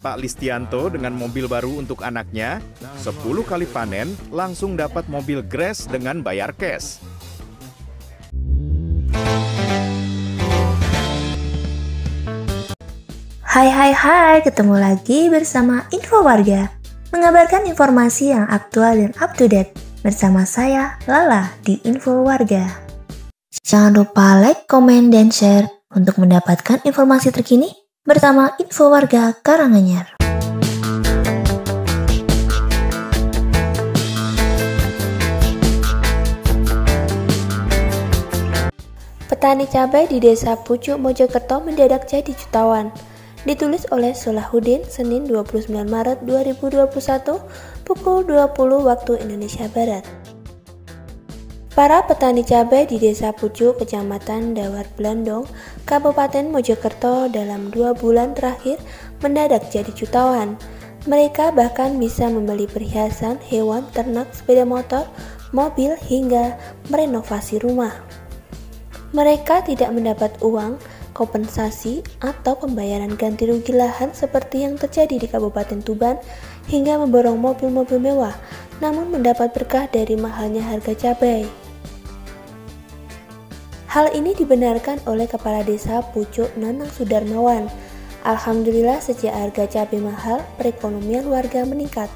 Pak Listianto dengan mobil baru untuk anaknya, 10 kali panen langsung dapat mobil Grace dengan bayar cash. Hai, ketemu lagi bersama Info Warga, mengabarkan informasi yang aktual dan up to date bersama saya, Lala, di Info Warga. Jangan lupa like, komen, dan share untuk mendapatkan informasi terkini bersama Info Warga Karanganyar. Petani cabai di Desa Pucuk, Mojokerto mendadak jadi jutawan. Ditulis oleh Solahuddin, Senin 29 Maret 2021, pukul 20 waktu Indonesia Barat. Para petani cabai di Desa Pucuk, Kecamatan Dawar Blandong, Kabupaten Mojokerto dalam 2 bulan terakhir mendadak jadi jutawan. Mereka bahkan bisa membeli perhiasan, hewan, ternak, sepeda motor, mobil, hingga merenovasi rumah. Mereka tidak mendapat uang, kompensasi, atau pembayaran ganti rugi lahan seperti yang terjadi di Kabupaten Tuban hingga memborong mobil-mobil mewah, namun mendapat berkah dari mahalnya harga cabai. Hal ini dibenarkan oleh Kepala Desa Pucuk, Nanang Sudarmawan. Alhamdulillah sejak harga cabai mahal, perekonomian warga meningkat.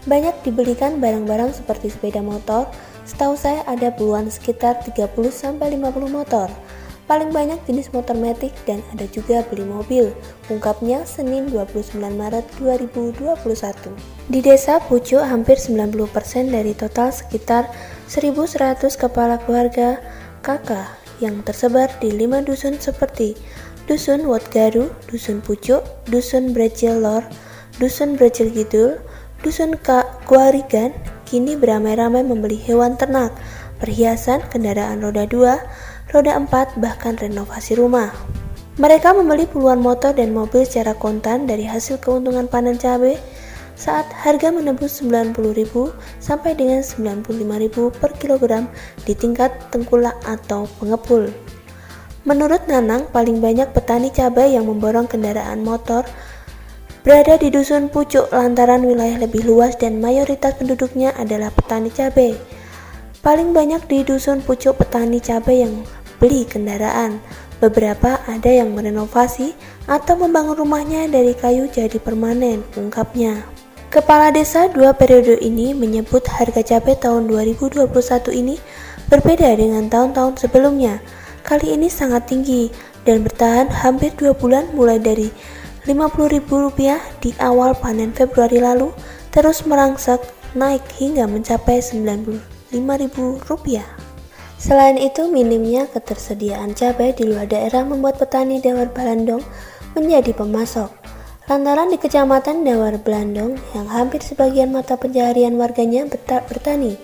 Banyak dibelikan barang-barang seperti sepeda motor, setahu saya ada puluhan sekitar 30-50 motor. Paling banyak jenis motor matic dan ada juga beli mobil, ungkapnya Senin 29 Maret 2021. Di Desa Pucuk hampir 90% dari total sekitar 1.100 kepala keluarga KK yang tersebar di 5 dusun seperti Dusun Wotgaru, Dusun Pucuk, Dusun Brejil Lor, Dusun Brejil Kidul, Dusun Kuarigan, kini beramai-ramai membeli hewan ternak, perhiasan, kendaraan roda 2, roda 4, bahkan renovasi rumah. Mereka membeli puluhan motor dan mobil secara kontan dari hasil keuntungan panen cabai saat harga menembus 90.000 sampai dengan 95.000 per kilogram di tingkat tengkulak atau pengepul. Menurut Nanang, paling banyak petani cabai yang memborong kendaraan motor berada di Dusun Pucuk lantaran wilayah lebih luas dan mayoritas penduduknya adalah petani cabai. Paling banyak di Dusun Pucuk petani cabai yang beli kendaraan. Beberapa ada yang merenovasi atau membangun rumahnya dari kayu jadi permanen, ungkapnya. Kepala desa 2 periode ini menyebut harga cabai tahun 2021 ini berbeda dengan tahun-tahun sebelumnya. Kali ini sangat tinggi dan bertahan hampir 2 bulan mulai dari Rp50.000 di awal panen Februari lalu, terus merangsek naik hingga mencapai Rp95.000. Selain itu, minimnya ketersediaan cabai di luar daerah membuat petani Dawar Blandong menjadi pemasok. Lantaran di Kecamatan Dawar Blandong yang hampir sebagian mata pencaharian warganya bertani,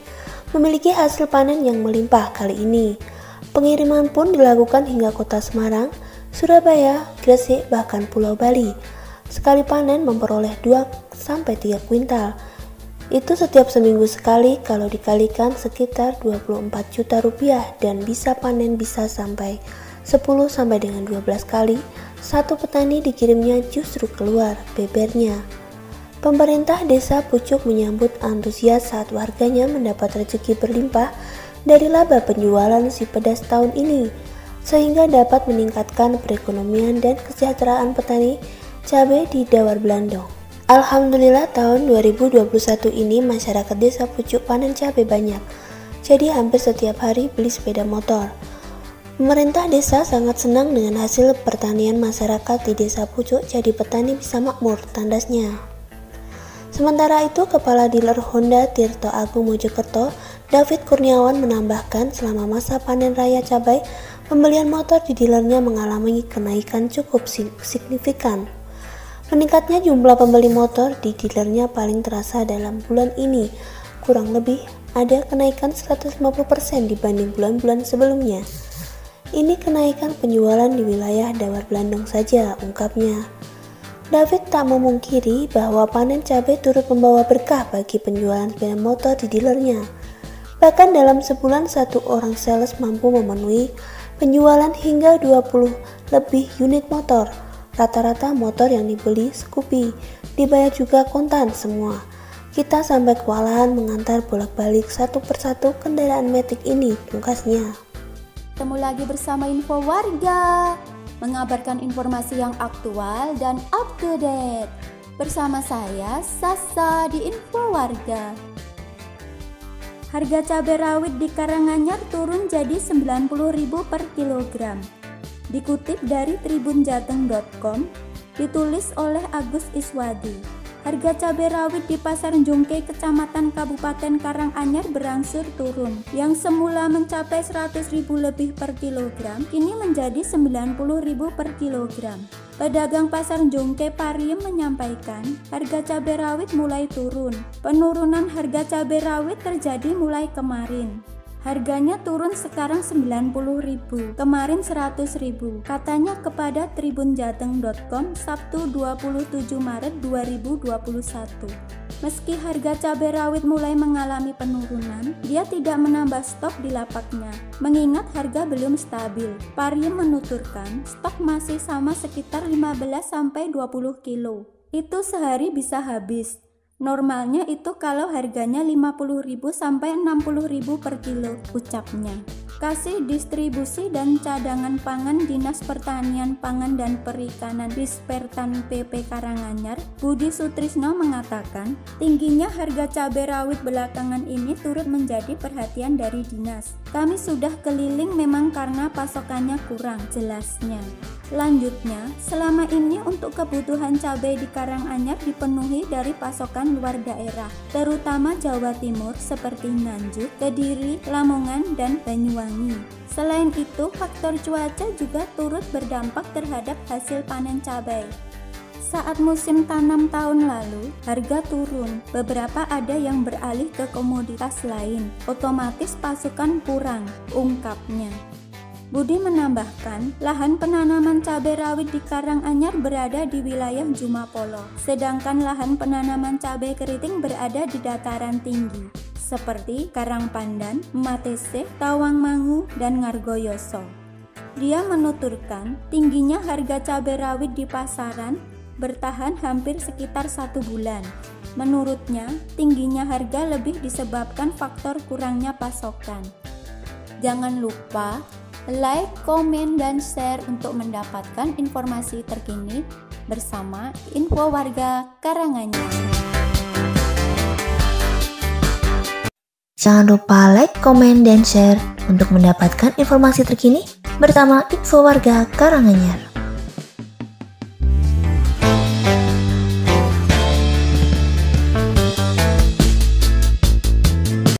memiliki hasil panen yang melimpah kali ini. Pengiriman pun dilakukan hingga kota Semarang, Surabaya, Gresik, bahkan Pulau Bali. Sekali panen memperoleh 2-3 kuintal. Itu setiap seminggu sekali, kalau dikalikan sekitar Rp24 juta dan bisa panen bisa sampai 10 sampai dengan 12 kali. Satu petani dikirimnya justru keluar bebernya. Pemerintah Desa Pucuk menyambut antusias saat warganya mendapat rezeki berlimpah dari laba penjualan si pedas tahun ini, sehingga dapat meningkatkan perekonomian dan kesejahteraan petani cabai di Dawar Blandong. Alhamdulillah tahun 2021 ini masyarakat Desa Pucuk panen cabai banyak, jadi hampir setiap hari beli sepeda motor. Pemerintah desa sangat senang dengan hasil pertanian masyarakat di Desa Pucuk, jadi petani bisa makmur, tandasnya. Sementara itu, Kepala Dealer Honda Tirto Agung Mojokerto, David Kurniawan menambahkan selama masa panen raya cabai, pembelian motor di dealernya mengalami kenaikan cukup signifikan. Meningkatnya jumlah pembeli motor di dealernya paling terasa dalam bulan ini, kurang lebih ada kenaikan 150% dibanding bulan-bulan sebelumnya. Ini kenaikan penjualan di wilayah Dawar Blandong saja, ungkapnya. David tak memungkiri bahwa panen cabai turut membawa berkah bagi penjualan sepeda motor di dealernya. Bahkan dalam sebulan satu orang sales mampu memenuhi penjualan hingga 20 lebih unit motor. Rata-rata motor yang dibeli Scoopy, dibayar juga kontan semua. Kita sampai kewalahan mengantar bolak-balik satu persatu kendaraan Matic ini, pungkasnya. Ketemu lagi bersama Info Warga, mengabarkan informasi yang aktual dan up to date. Bersama saya, Sasa di Info Warga. Harga cabai rawit di Karanganyar turun jadi Rp90.000 per kilogram. Dikutip dari tribunjateng.com, ditulis oleh Agus Iswadi. Harga cabai rawit di Pasar Jongke, Kecamatan Kabupaten Karanganyar berangsur turun. Yang semula mencapai Rp100.000 lebih per kilogram, kini menjadi Rp90.000 per kilogram. Pedagang Pasar Jongke Pariem menyampaikan, harga cabai rawit mulai turun. Penurunan harga cabai rawit terjadi mulai kemarin. Harganya turun sekarang Rp90.000, kemarin Rp100.000, katanya kepada tribunjateng.com Sabtu 27 Maret 2021. Meski harga cabai rawit mulai mengalami penurunan, dia tidak menambah stok di lapaknya, mengingat harga belum stabil. Pariem menuturkan, stok masih sama sekitar 15-20 kilo. Itu sehari bisa habis. Normalnya itu kalau harganya Rp50.000 sampai Rp60.000 per kilo, ucapnya. Kasih Distribusi dan Cadangan Pangan Dinas Pertanian Pangan dan Perikanan Dispertan PP Karanganyar, Budi Sutrisno mengatakan, tingginya harga cabai rawit belakangan ini turut menjadi perhatian dari dinas. Kami sudah keliling memang karena pasokannya kurang, jelasnya. Lanjutnya, selama ini untuk kebutuhan cabai di Karanganyar dipenuhi dari pasokan luar daerah, terutama Jawa Timur seperti Nganjuk, Kediri, Lamongan, dan Banyuwangi. Selain itu, faktor cuaca juga turut berdampak terhadap hasil panen cabai. Saat musim tanam tahun lalu, harga turun. Beberapa ada yang beralih ke komoditas lain, otomatis pasokan kurang, ungkapnya. Budi menambahkan, lahan penanaman cabai rawit di Karanganyar berada di wilayah Jumapolo, sedangkan lahan penanaman cabai keriting berada di dataran tinggi, seperti Karangpandan, Matese, Tawangmangu, dan Ngargoyoso. Dia menuturkan, tingginya harga cabai rawit di pasaran bertahan hampir sekitar 1 bulan. Menurutnya, tingginya harga lebih disebabkan faktor kurangnya pasokan. Jangan lupa like, komen, dan share untuk mendapatkan informasi terkini bersama Info Warga Karanganyar. Jangan lupa like, komen, dan share untuk mendapatkan informasi terkini bersama Info Warga Karanganyar.